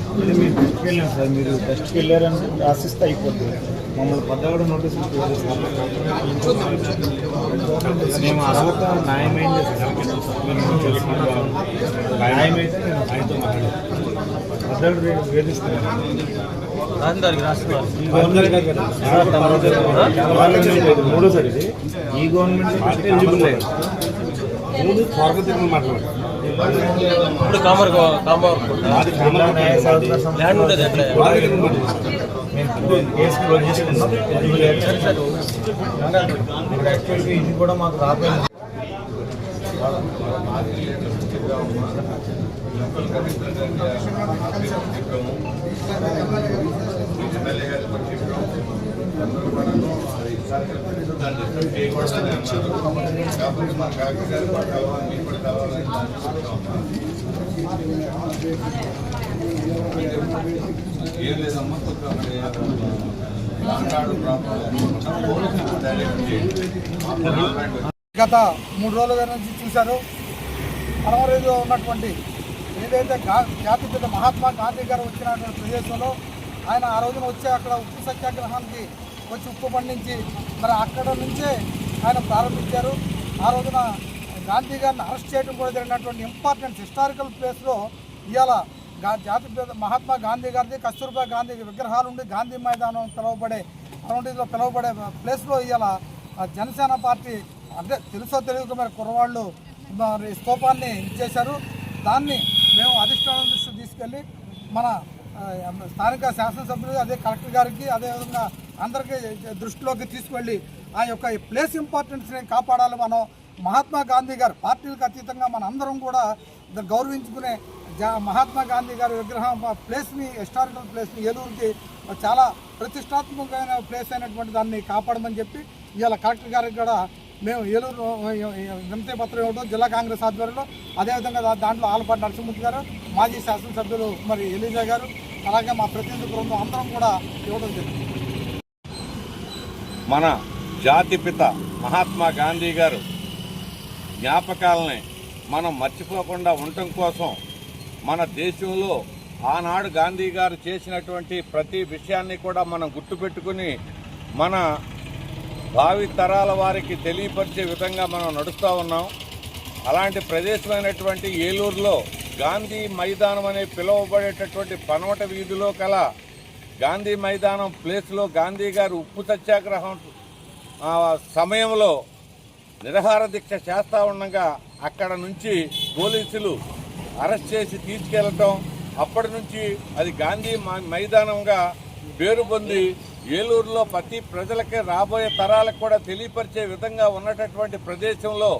మీరు టెస్ట్కి వెళ్ళాం సార్, మీరు టెస్ట్కి వెళ్ళారని రాసిస్తే అయిపోతుంది. మమ్మల్ని పడ్డా నోటీసులు మేము అర్హత న్యాయమైంది న్యాయమైతే నేను ఆయనతో మాట్లాడాను. పడ్డాడు వేధిస్తున్నాను మూడోసారి ఇది ఈ గవర్నమెంట్ ఎలిజిబుల్ లేదు. మూడు స్వాగతికులు మాట్లాడారు. ఇప్పుడు కామర్ ల్యాండ్ ఉండేది ఎట్లా ఇది కూడా మాకు రాలేదు. గత 3 రోజుల నుంచి చూశారు. పడమరేలో ఉన్నటువంటి ఏదైతే జాతిపిత మహాత్మా గాంధీ గారు వచ్చినటువంటి ప్రదేశంలో ఆయన ఆ రోజున వచ్చి అక్కడ ఉప్పు సత్యాగ్రహానికి వచ్చి ఉప్పు పండించి మరి అక్కడ నుంచే ఆయన ప్రారంభించారు. ఆ రోజున గాంధీ గారిని అరెస్ట్ చేయడం కూడా జరిగినటువంటి ఇంపార్టెంట్ హిస్టారికల్ ప్లేస్లో ఇవాళ జాతిపిత మహాత్మా గాంధీ గారిది కస్తూర్బా గాంధీ విగ్రహాలు ఉండి గాంధీ మైదానం పిలువబడే ప్లేస్లో ఇవాళ జనసేన పార్టీ అంటే తెలుసో తెలియక మరి కుర్రవాళ్ళు మరి స్తూపాన్ని ఇచ్చేశారు. దాన్ని మేము అధిష్టానం దృష్టి తీసుకెళ్ళి మన స్థానిక శాసనసభ్యులు అదే కలెక్టర్ గారికి అదేవిధంగా అందరికీ దృష్టిలోకి తీసుకువెళ్ళి ఆ యొక్క ప్లేస్ ఇంపార్టెన్స్ని కాపాడాలి. మనం మహాత్మా గాంధీ గారు పార్టీలకు అతీతంగా మన అందరం కూడా గౌరవించుకునే మహాత్మా గాంధీ గారి విగ్రహం ప్లేస్ని హిస్టారికల్ ప్లేస్ని ఏలూరుకి చాలా ప్రతిష్టాత్మకమైన ప్లేస్ అయినటువంటి దాన్ని కాపాడమని చెప్పి ఇవాళ కలెక్టర్ గారికి కూడా మేము ఏలూరు వినతి పత్రం ఇవ్వడం జిల్లా కాంగ్రెస్ ఆధ్వర్యంలో, అదేవిధంగా దాంట్లో ఆలపాటి నరసింహమూర్తి గారు, మాజీ శాసనసభ్యులు మరి ఎలీజా గారు, అలాగే మా ప్రతినిధి బృందం అందరం కూడా ఇవ్వడం జరిగింది. మన జాతిపిత మహాత్మా గాంధీ గారు జ్ఞాపకాలని మనం మర్చిపోకుండా ఉండటం కోసం మన దేశంలో ఆనాడు గాంధీ గారు చేసినటువంటి ప్రతి విషయాన్ని కూడా మనం గుర్తుపెట్టుకుని మన భావి తరాల వారికి తెలియపరిచే విధంగా మనం నడుస్తూ ఉన్నాం. అలాంటి ప్రదేశమైనటువంటి ఏలూరులో గాంధీ మైదానం అనే పిలువబడేటటువంటి పనవట వీధిలో కల గాంధీ మైదానం ప్లేస్లో గాంధీ గారు ఉప్పు సత్యాగ్రహం సమయంలో నిరాహార దీక్ష చేస్తూ ఉండగా అక్కడ నుంచి పోలీసులు అరెస్ట్ చేసి తీసుకెళ్లటం, అప్పటి నుంచి అది గాంధీ మైదానంగా పేరు పొంది ఏలూరులో ప్రతి ప్రజలకే రాబోయే తరాలకు కూడా తెలియపరిచే విధంగా ఉన్నటువంటి ప్రదేశంలో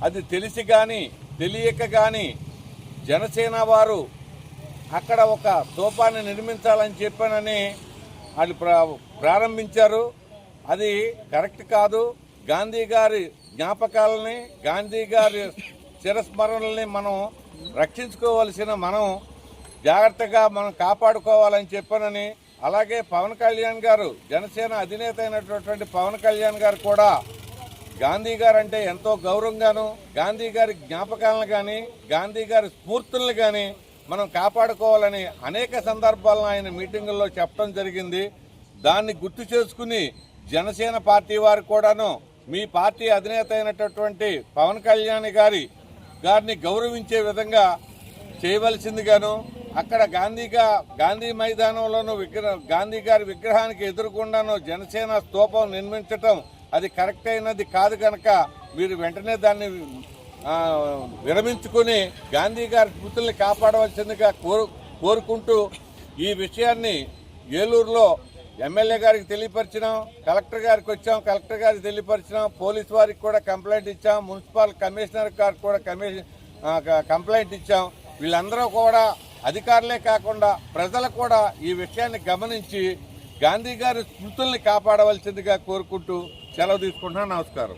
అది తెలిసి కానీ తెలియక కానీ జనసేన వారు అక్కడ ఒక స్తూపాన్ని నిర్మించాలని చెప్పానని వాళ్ళు ప్రారంభించారు. అది కరెక్ట్ కాదు. గాంధీ గారి జ్ఞాపకాలని, గాంధీ గారి చిరస్మరణల్ని మనం రక్షించుకోవాల్సిన మనం జాగ్రత్తగా మనం కాపాడుకోవాలని చెప్పానని, అలాగే పవన్ కళ్యాణ్ గారు జనసేన అధినేత అయినటువంటి పవన్ కళ్యాణ్ గారు కూడా గాంధీ గారు అంటే ఎంతో గౌరవంగాను, గాంధీ గారి జ్ఞాపకాలను కానీ గాంధీ గారి స్ఫూర్తులను కానీ మనం కాపాడుకోవాలని అనేక సందర్భాలను ఆయన మీటింగుల్లో చెప్పడం జరిగింది. దాన్ని గుర్తు చేసుకుని జనసేన పార్టీ వారు కూడాను మీ పార్టీ అధినేత అయినటువంటి పవన్ కళ్యాణ్ గారిని గౌరవించే విధంగా చేయవలసిందిగాను, అక్కడ గాంధీ మైదానంలోనూ గాంధీ గారి విగ్రహానికి ఎదురుకుండాను జనసేన స్తూపం నిర్మించటం అది కరెక్ట్ అయినది కాదు కనుక మీరు వెంటనే దాన్ని విరమించుకుని గాంధీ గారి స్మృతుల్ని కాపాడవలసిందిగా కోరుకుంటూ ఈ విషయాన్ని ఏలూరులో ఎమ్మెల్యే గారికి తెలియపరిచినాం, కలెక్టర్ గారికి వచ్చాం, కలెక్టర్ గారికి తెలియపరిచినాం, పోలీసు వారికి కూడా కంప్లైంట్ ఇచ్చాం, మున్సిపల్ కమిషనర్ గారికి కూడా కంప్లైంట్ ఇచ్చాం. వీళ్ళందరూ కూడా అధికారులే కాకుండా ప్రజలు కూడా ఈ విషయాన్ని గమనించి గాంధీ గారి స్మృతుల్ని కాపాడవలసిందిగా కోరుకుంటూ సెలవు తీసుకుంటున్నాను. నమస్కారం.